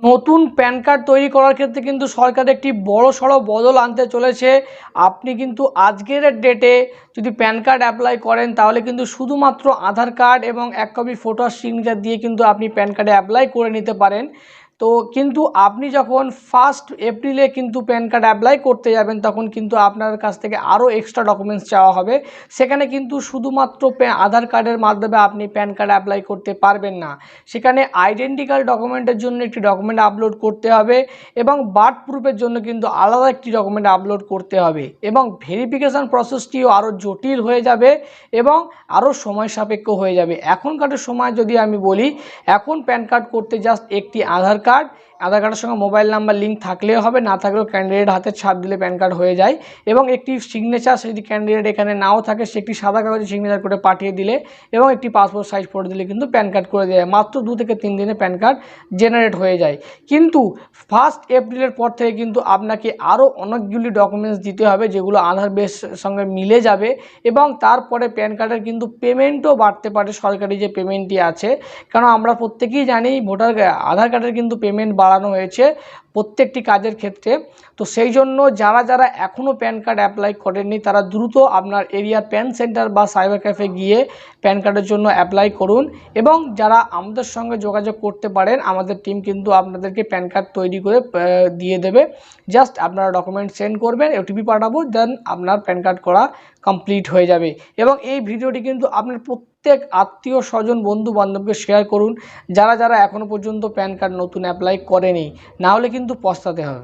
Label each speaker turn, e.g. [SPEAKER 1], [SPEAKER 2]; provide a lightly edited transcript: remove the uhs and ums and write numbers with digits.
[SPEAKER 1] নতুন pan card তৈরি করার ক্ষেত্রে কিন্তু সরকার একটি বড়সড় বদল আনতে চলেছে। আপনি কিন্তু আজকের ডেটে যদি প্যান কার্ড অ্যাপ্লাই করেন তাহলে কিন্তু শুধুমাত্র আধার কার্ড এবং এক কপি ফটো আর সিগনেচার দিয়ে কিন্তু আপনি প্যান কার্ডে অ্যাপ্লাই করে নিতে পারেন। তো কিন্তু আপনি যখন 1 এপ্রিলে কিন্তু প্যান কার্ড অ্যাপ্লাই করতে যাবেন তখন কিন্তু আপনার কাছ থেকে আরও এক্সট্রা ডকুমেন্টস চাওয়া হবে। সেখানে কিন্তু শুধুমাত্র আধার কার্ডের মাধ্যমে আপনি প্যান কার্ড অ্যাপ্লাই করতে পারবেন না। সেখানে আইডেন্টিক্যাল ডকুমেন্টের জন্য একটি ডকুমেন্ট আপলোড করতে হবে এবং বার্থ প্রুফের জন্য কিন্তু আলাদা একটি ডকুমেন্ট আপলোড করতে হবে এবং ভেরিফিকেশান প্রসেসটিও আরও জটিল হয়ে যাবে এবং আরও সময় সাপেক্ষ হয়ে যাবে। এখনকার সময় যদি আমি বলি, এখন প্যান কার্ড করতে জাস্ট একটি আধার কার্ডের সঙ্গে মোবাইল নাম্বার লিঙ্ক থাকলেও হবে, না থাকলেও ক্যান্ডিডেট হাতে ছাপ দিলে প্যান কার্ড হয়ে যায় এবং একটি সিগনেচার, যদি ক্যান্ডিডেট এখানে নাও থাকে সে একটি সাদা কাগজে সিগনেচার করে পাঠিয়ে দিলে এবং একটি পাসপোর্ট সাইজ ফটো দিলে কিন্তু প্যান কার্ড করে দেয়। মাত্র 2 থেকে 3 দিনে প্যান কার্ড জেনারেট হয়ে যায়। কিন্তু 1 এপ্রিলের পর থেকে কিন্তু আপনাকে আরও অনেকগুলি ডকুমেন্টস দিতে হবে যেগুলো আধার বেসের সঙ্গে মিলে যাবে এবং তারপরে প্যান কার্ডের কিন্তু পেমেন্টও বাড়তে পারে, সরকারি যে পেমেন্টটি আছে। কারণ আমরা প্রত্যেকেই জানি আধার কার্ডের কিন্তু পেমেন্ট বাড়ানো হয়েছে প্রত্যেকটি কাজের ক্ষেত্রে। তো সেই জন্য যারা এখনও প্যান কার্ড অ্যাপ্লাই করেননি তারা দ্রুত আপনার এরিয়ার প্যান সেন্টার বা সাইবার ক্যাফে গিয়ে প্যান কার্ডের জন্য অ্যাপ্লাই করুন এবং যারা আমাদের সঙ্গে যোগাযোগ করতে পারেন, আমাদের টিম কিন্তু আপনাদেরকে প্যান কার্ড তৈরি করে দিয়ে দেবে। জাস্ট আপনারা ডকুমেন্ট সেন্ড করবেন, ওটিপি পাঠাবো, দেন আপনার প্যান কার্ড করা কমপ্লিট হয়ে যাবে। এবং এই ভিডিওটি কিন্তু আপনার প্রত্যেক আত্মীয় স্বজন বন্ধু বান্ধবকে শেয়ার করুন যারা এখনও পর্যন্ত প্যান কার্ড নতুন অ্যাপ্লাই করেনি, না হলে কিন্তু পস্তাতে হবে।